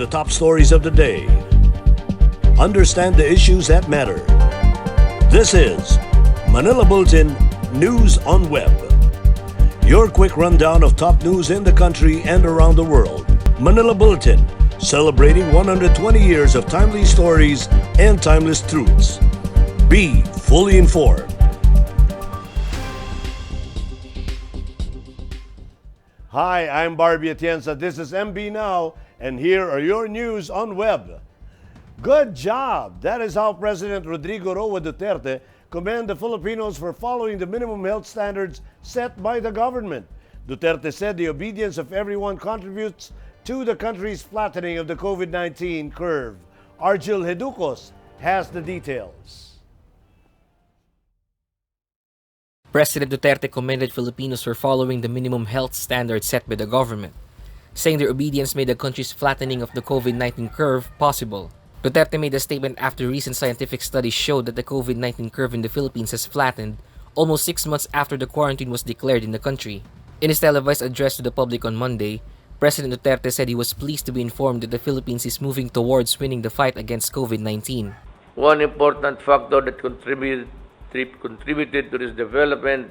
top stories of the day. Understand the issues that matter. This is Manila Bulletin News on Web. Your quick rundown of top news in the country and around the world. Manila Bulletin, celebrating 120 years of timely stories and timeless truths. Be fully informed. Hi, I'm Barbie Atienza. This is MB Now, and here are your news on web. Good job! That is how President Rodrigo Roa Duterte commended the Filipinos for following the minimum health standards set by the government. Duterte said the obedience of everyone contributes to the country's flattening of the COVID-19 curve. Argil Heducos has the details. President Duterte commended Filipinos for following the minimum health standards set by the government, saying their obedience made the country's flattening of the COVID-19 curve possible. Duterte made a statement after recent scientific studies showed that the COVID-19 curve in the Philippines has flattened almost 6 months after the quarantine was declared in the country. In his televised address to the public on Monday, President Duterte said he was pleased to be informed that the Philippines is moving towards winning the fight against COVID-19. One important factor that contributed to this development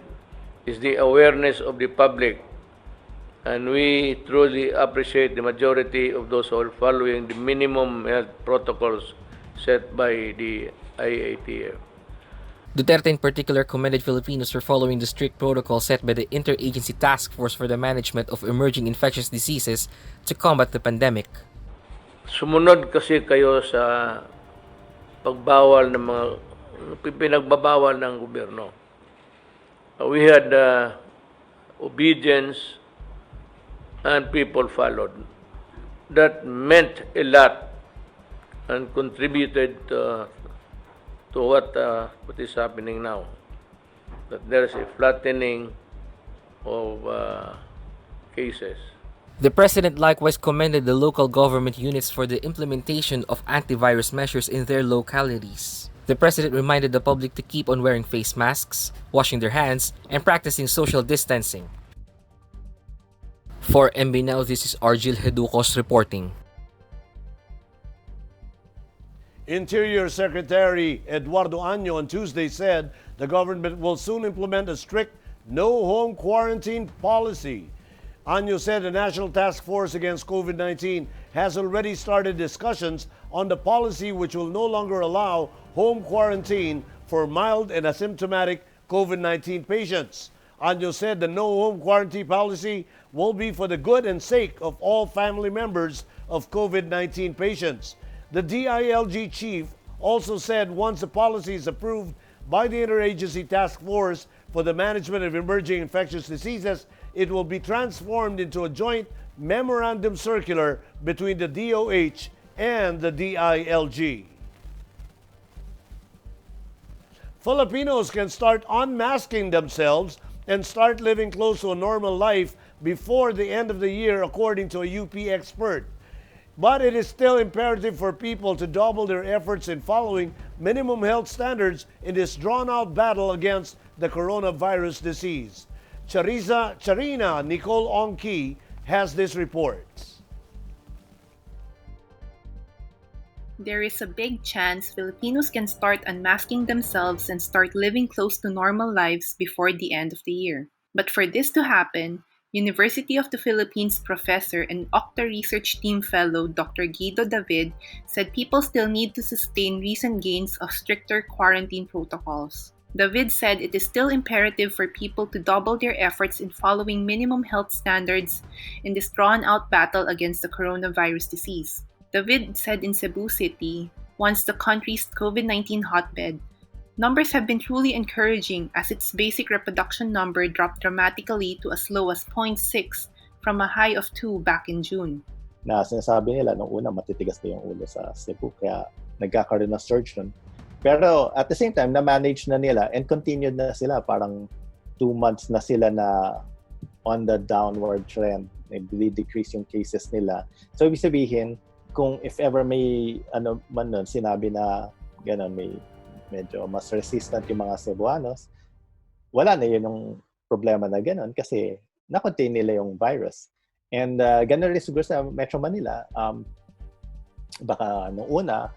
is the awareness of the public, and we truly appreciate the majority of those who are following the minimum health protocols set by the IATF. Duterte in particular commended Filipinos for following the strict protocol set by the Interagency Task Force for the Management of Emerging Infectious Diseases to combat the pandemic. Sumunod kasi kayo sa pagbawal ng mga pinagbabawal ng gobyerno. We had obedience and people followed. That meant a lot and contributed to what is happening now. That there is a flattening of cases. The President likewise commended the local government units for the implementation of antivirus measures in their localities. The President reminded the public to keep on wearing face masks, washing their hands, and practicing social distancing. For MB Now, this is Argil Heducos reporting. Interior Secretary Eduardo Año on Tuesday said the government will soon implement a strict no-home quarantine policy. Año said the National Task Force Against COVID-19 has already started discussions on the policy which will no longer allow home quarantine for mild and asymptomatic COVID-19 patients. Año said the no-home quarantine policy will be for the good and sake of all family members of COVID-19 patients. The DILG chief also said once the policy is approved by the Interagency Task Force for the Management of Emerging Infectious Diseases, it will be transformed into a joint memorandum circular between the DOH and the DILG. Filipinos can start unmasking themselves and start living close to a normal life before the end of the year, according to a UP expert. But it is still imperative for people to double their efforts in following minimum health standards in this drawn-out battle against the coronavirus disease. Charina Nicole Ongki has this report. There is a big chance Filipinos can start unmasking themselves and start living close to normal lives before the end of the year. But for this to happen, University of the Philippines professor and Octa Research Team fellow Dr. Guido said people still need to sustain recent gains of stricter quarantine protocols. David said it is still imperative for people to double their efforts in following minimum health standards in this drawn-out battle against the coronavirus disease. David said in Cebu City, once the country's COVID-19 hotbed, numbers have been truly encouraging as its basic reproduction number dropped dramatically to as low as 0.6 from a high of 2 back in June. Na sinasabi nila nung una matitigas na yung ulo sa Cebu kaya nagkakaroon ng surge nun. Pero at the same time, na-manage na nila and continued na sila. Parang 2 months na sila na on the downward trend. Nag-decrease yung cases nila. So, ibig sabihin, kung if ever may ano man nun, sinabi na gano'n, may medyo mas resistant yung mga Cebuanos, wala na yun yung problema na gano'n kasi na-contain nila yung virus. And gano'n rin siguro sa Metro Manila, baka nung una,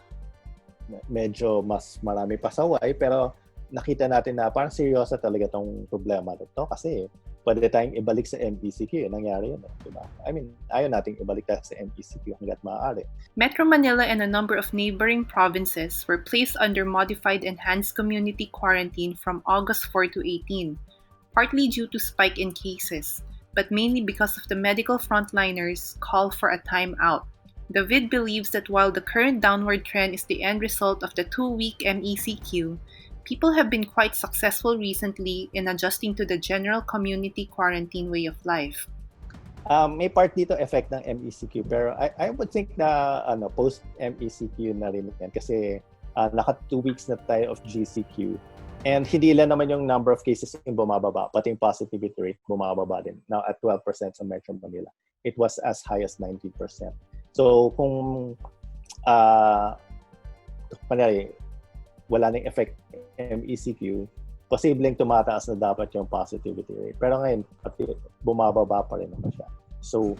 medyo mas marami pasaway, pero nakita natin na parang seryoso talaga tong problema nito kasi pwede tayong ibalik sa MECQ. Nangyari yun, diba? I mean, ayaw nating ibalik tayo sa MECQ hanggat maaari. Metro Manila and a number of neighboring provinces were placed under modified enhanced community quarantine from August 4 to 18, partly due to spike in cases, but mainly because of the medical frontliners' call for a timeout. The VID believes that while the current downward trend is the end result of the 2-week MECQ, people have been quite successful recently in adjusting to the general community quarantine way of life. May part dito effect ng MECQ, pero I would think na post MECQ na rin yan kasi naka 2 weeks na tayo of GCQ. And hindi lang naman yung number of cases yung bumababa, pati yung positivity rate bumababa din. Now at 12% sa Metro Manila. It was as high as 19%. So kung wala nang effect MECQ, posibleng tumataas na dapat yung positivity rate. Pero ngayon, pati bumababa pa rin naman siya. So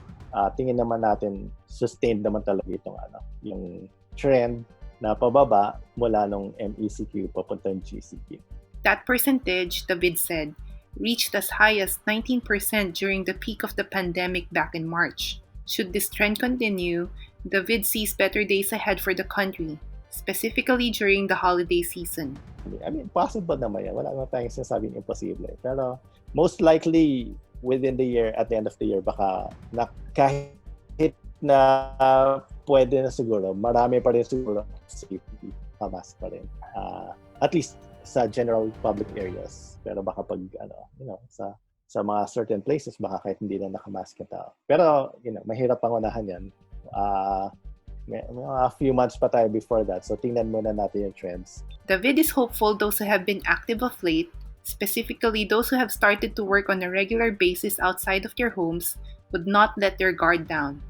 tingin naman natin, sustained naman talaga itong yung trend na pababa mula nung MECQ papuntang GCQ. That percentage, the VID said, reached as high as 19% during the peak of the pandemic back in March. Should this trend continue, the VID sees better days ahead for the country, specifically during the holiday season. I mean, possible naman yan. Wala naman tayong sinasabing imposible. Pero most likely, within the year, at the end of the year, baka kahit na pwede na siguro, marami pa rin siguro safety, mask pa rin. At least sa general public areas. Pero baka pag, sa mga certain places, baka kahit hindi na nakamask yung tao. Pero, mahirap pangunahan yan. May a few months pa tayo before that. So, tingnan muna natin yung trends. The VID is hopeful those who have been active of late, specifically those who have started to work on a regular basis outside of their homes, would not let their guard down.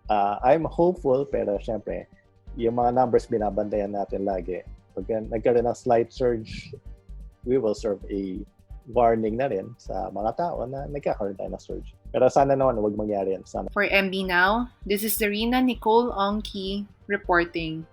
I'm hopeful, pero syempre, yung mga numbers binabantayan natin lagi. Pag nagkaroon ng slight surge, we will serve a warning na rin sa mga tao na nagkakaroon tayo ng surge. Pero sana naman huwag mangyari yan. Sana. For MB Now, this is Zarina Nicole Ongki reporting.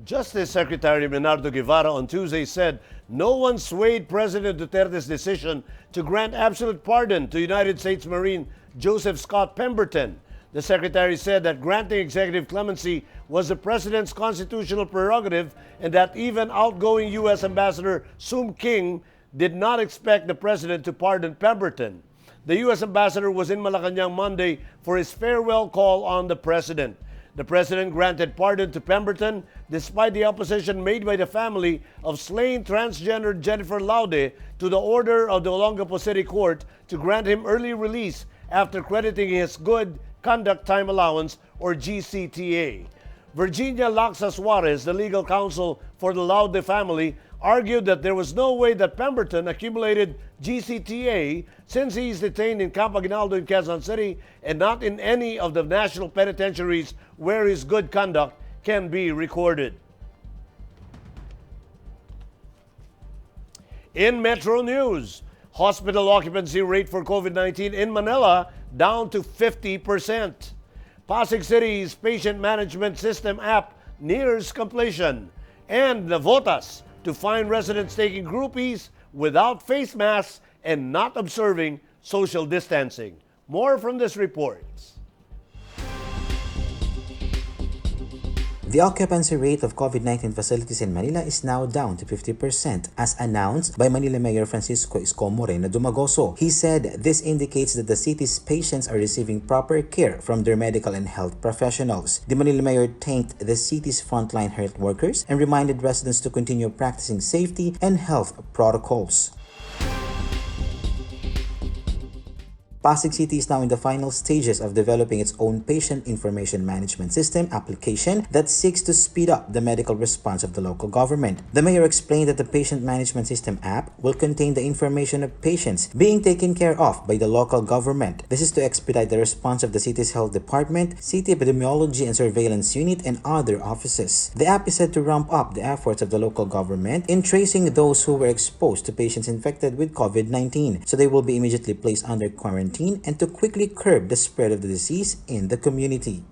Justice Secretary Bernardo Guevara on Tuesday said no one swayed President Duterte's decision to grant absolute pardon to United States Marine Joseph Scott Pemberton. The Secretary said that granting executive clemency was the President's constitutional prerogative and that even outgoing U.S. Ambassador Sung King did not expect the President to pardon Pemberton. The U.S. Ambassador was in Malacanang Monday for his farewell call on the President. The President granted pardon to Pemberton despite the opposition made by the family of slain transgender Jennifer Laude to the order of the Olongapo City Court to grant him early release after crediting his Good Conduct Time Allowance or GCTA. Virginia Laxa Suarez, the legal counsel for the Laude family, argued that there was no way that Pemberton accumulated GCTA since he is detained in Camp Aguinaldo in Quezon City and not in any of the national penitentiaries where his good conduct can be recorded. In Metro News, hospital occupancy rate for COVID-19 in Manila down to 50%. Pasig City's patient management system app nears completion. And Navotas to find residents taking groupies without face masks and not observing social distancing. More from this report. The occupancy rate of COVID-19 facilities in Manila is now down to 50%, as announced by Manila Mayor Francisco Isko Moreno Dumagoso. He said this indicates that the city's patients are receiving proper care from their medical and health professionals. The Manila Mayor thanked the city's frontline health workers and reminded residents to continue practicing safety and health protocols. Pasig City is now in the final stages of developing its own patient information management system application that seeks to speed up the medical response of the local government. The mayor explained that the patient management system app will contain the information of patients being taken care of by the local government. This is to expedite the response of the city's health department, city epidemiology and surveillance unit, and other offices. The app is said to ramp up the efforts of the local government in tracing those who were exposed to patients infected with COVID-19, so they will be immediately placed under quarantine quarantine and to quickly curb the spread of the disease in the community.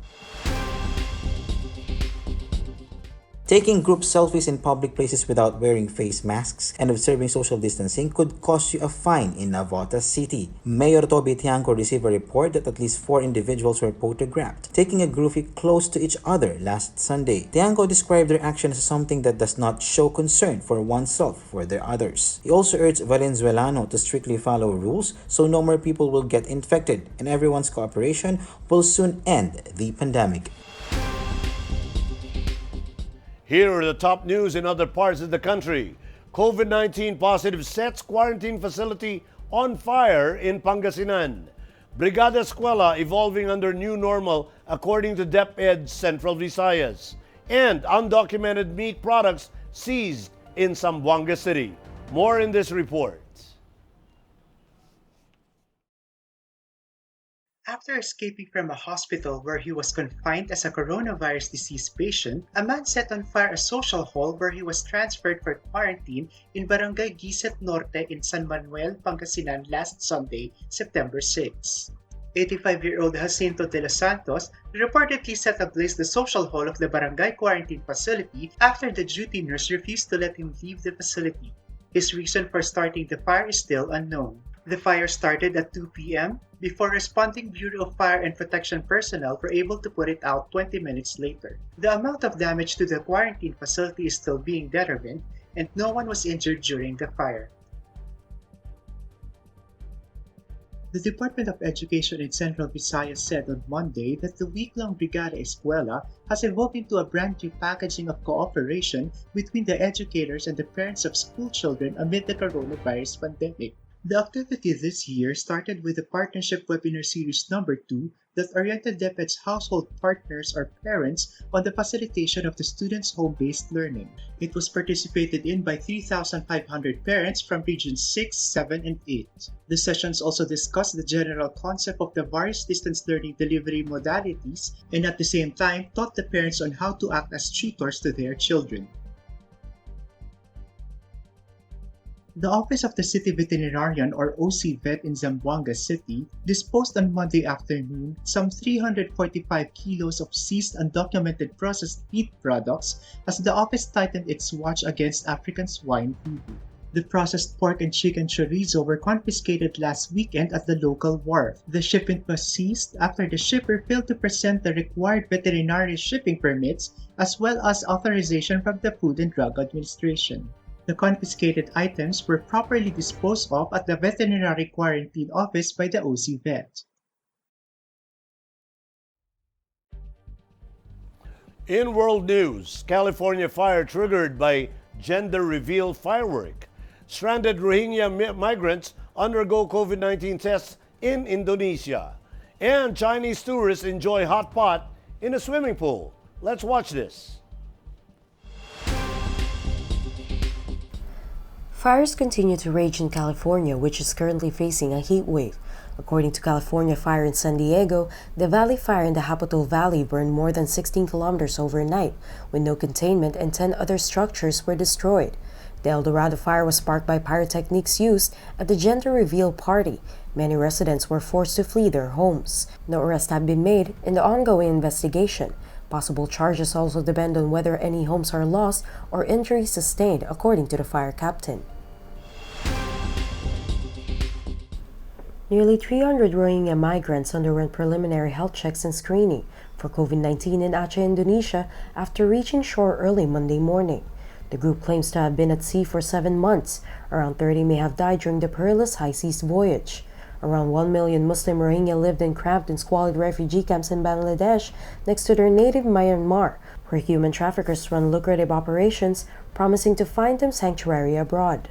Taking group selfies in public places without wearing face masks and observing social distancing could cost you a fine in Navotas City. Mayor Toby Tiangco received a report that at least 4 individuals were photographed taking a groupie close to each other last Sunday. Tiangco described their action as something that does not show concern for oneself for the others. He also urged Valenzuelano to strictly follow rules so no more people will get infected and everyone's cooperation will soon end the pandemic. Here are the top news in other parts of the country. COVID-19 positive sets quarantine facility on fire in Pangasinan. Brigada Eskwela evolving under new normal according to DepEd Central Visayas. And undocumented meat products seized in Zamboanga City. More in this report. After escaping from a hospital where he was confined as a coronavirus disease patient, a man set on fire a social hall where he was transferred for quarantine in Barangay Giset Norte in San Manuel, Pangasinan last Sunday, September 6. 85-year-old Jacinto de los Santos reportedly set ablaze the social hall of the barangay quarantine facility after the duty nurse refused to let him leave the facility. His reason for starting the fire is still unknown. The fire started at 2 p.m. before responding Bureau of Fire and Protection personnel were able to put it out 20 minutes later. The amount of damage to the quarantine facility is still being determined, and no one was injured during the fire. The Department of Education in Central Visayas said on Monday that the week-long Brigada Eskwela has evolved into a brand new packaging of cooperation between the educators and the parents of school children amid the coronavirus pandemic. The activity this year started with the Partnership Webinar Series number 2 that oriented DepEd's household partners or parents on the facilitation of the students' home-based learning. It was participated in by 3,500 parents from regions 6, 7, and 8. The sessions also discussed the general concept of the various distance learning delivery modalities and at the same time taught the parents on how to act as tutors to their children. The Office of the City Veterinarian or OC-Vet in Zamboanga City disposed on Monday afternoon some 345 kilos of seized undocumented processed meat products as the office tightened its watch against African swine fever. The processed pork and chicken chorizo were confiscated last weekend at the local wharf. The shipment was seized after the shipper failed to present the required veterinary shipping permits as well as authorization from the Food and Drug Administration. The confiscated items were properly disposed of at the veterinary quarantine office by the OC-Vet. In world news, California fire triggered by gender reveal firework. Stranded Rohingya migrants undergo COVID-19 tests in Indonesia. And Chinese tourists enjoy hot pot in a swimming pool. Let's watch this. Fires continue to rage in California, which is currently facing a heat wave. According to California Fire in San Diego, the Valley Fire in the Hapotal Valley burned more than 16 kilometers overnight, with no containment and 10 other structures were destroyed. The El Dorado fire was sparked by pyrotechnics used at the gender reveal party. Many residents were forced to flee their homes. No arrests have been made in the ongoing investigation. Possible charges also depend on whether any homes are lost or injuries sustained, according to the fire captain. Nearly 300 Rohingya migrants underwent preliminary health checks and screening for COVID-19 in Aceh, Indonesia, after reaching shore early Monday morning. The group claims to have been at sea for 7 months. Around 30 may have died during the perilous high seas voyage. Around 1 million Muslim Rohingya lived in cramped and squalid refugee camps in Bangladesh next to their native Myanmar, where human traffickers run lucrative operations, promising to find them sanctuary abroad.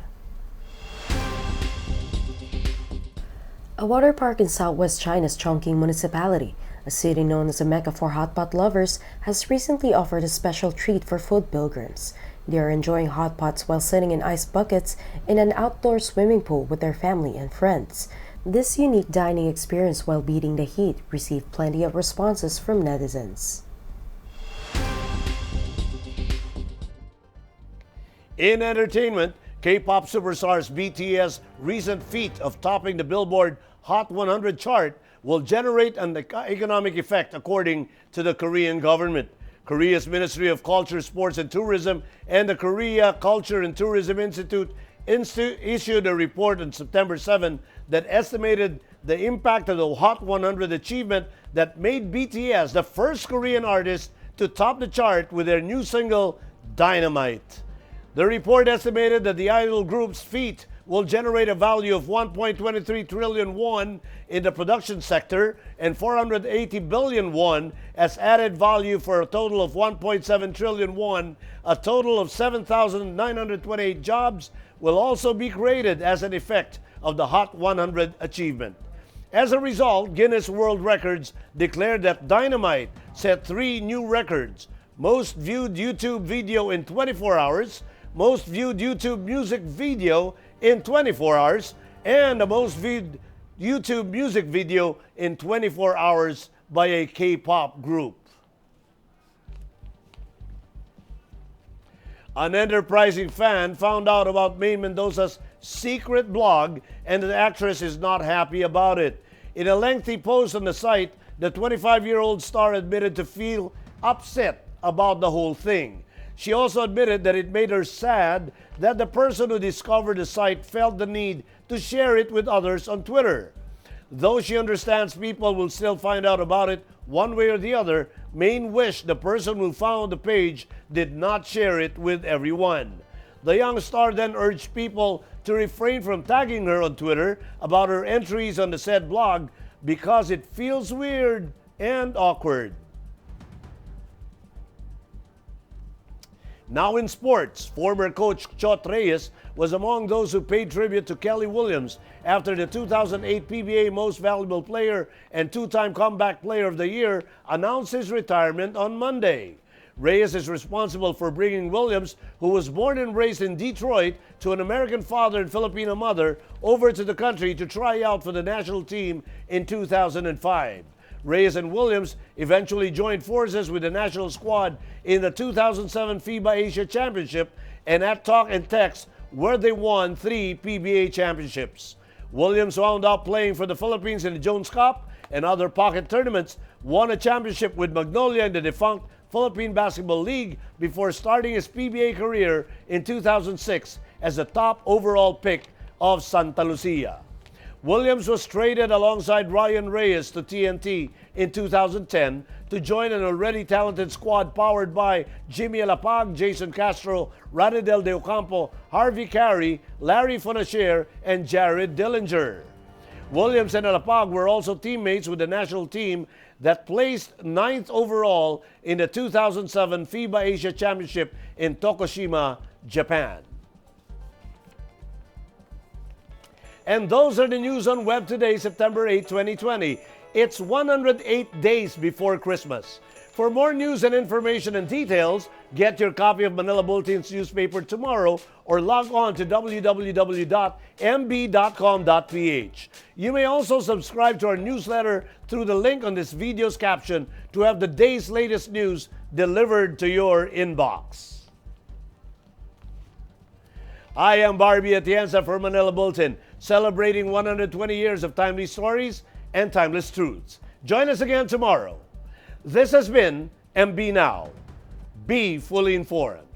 A water park in southwest China's Chongqing municipality, a city known as a mecca for hot pot lovers, has recently offered a special treat for food pilgrims. They are enjoying hot pots while sitting in ice buckets in an outdoor swimming pool with their family and friends. This unique dining experience while beating the heat received plenty of responses from netizens. In entertainment, K-pop superstars BTS' recent feat of topping the Billboard Hot 100 chart will generate an economic effect, according to the Korean government. Korea's Ministry of Culture, Sports and Tourism and the Korea Culture and Tourism Institute issued a report on September 7 that estimated the impact of the Hot 100 achievement that made BTS the first Korean artist to top the chart with their new single, Dynamite. The report estimated that the idol group's feat will generate a value of 1.23 trillion won in the production sector and 480 billion won as added value for a total of 1.7 trillion won. A total of 7,928 jobs will also be created as an effect of the Hot 100 achievement. As a result, Guinness World Records declared that Dynamite set 3 new records: most viewed YouTube video in 24 hours, most viewed YouTube music video in 24 hours, and the most viewed YouTube music video in 24 hours by a K-pop group. An enterprising fan found out about Mendoza's secret blog, and the actress is not happy about it. In a lengthy post on the site, the 25-year-old star admitted to feel upset about the whole thing. She also admitted that it made her sad that the person who discovered the site felt the need to share it with others on Twitter. Though she understands people will still find out about it one way or the other, Maine wished the person who found the page did not share it with everyone. The young star then urged people to refrain from tagging her on Twitter about her entries on the said blog because it feels weird and awkward. Now in sports, former coach Reyes was among those who paid tribute to Kelly Williams after the 2008 PBA Most Valuable Player and 2-time Comeback Player of the Year announced his retirement on Monday. Reyes is responsible for bringing Williams, who was born and raised in Detroit, to an American father and Filipino mother, over to the country to try out for the national team in 2005. Reyes and Williams eventually joined forces with the national squad in the 2007 FIBA Asia Championship and at Talk and Text, where they won 3 PBA championships. Williams wound up playing for the Philippines in the Jones Cup and other pocket tournaments, won a championship with Magnolia in the defunct Philippine Basketball League before starting his PBA career in 2006 as the top overall pick of Santa Lucia. Williams was traded alongside Ryan Reyes to TNT in 2010 to join an already talented squad powered by Jimmy Alapag, Jason Castro, Radidel De Ocampo, Harvey Carey, Larry Fonacier, and Jared Dillinger. Williams and Alapag were also teammates with the national team that placed 9th overall in the 2007 FIBA Asia Championship in Tokushima, Japan. And those are the news on Web today, September 8, 2020. It's 108 days before Christmas. For more news and information and details, get your copy of Manila Bulletin's newspaper tomorrow or log on to www.mb.com.ph. You may also subscribe to our newsletter through the link on this video's caption to have the day's latest news delivered to your inbox. I am Barbie Atienza for Manila Bulletin, celebrating 120 years of timely stories and timeless truths. Join us again tomorrow. This has been MB Now. Be fully informed.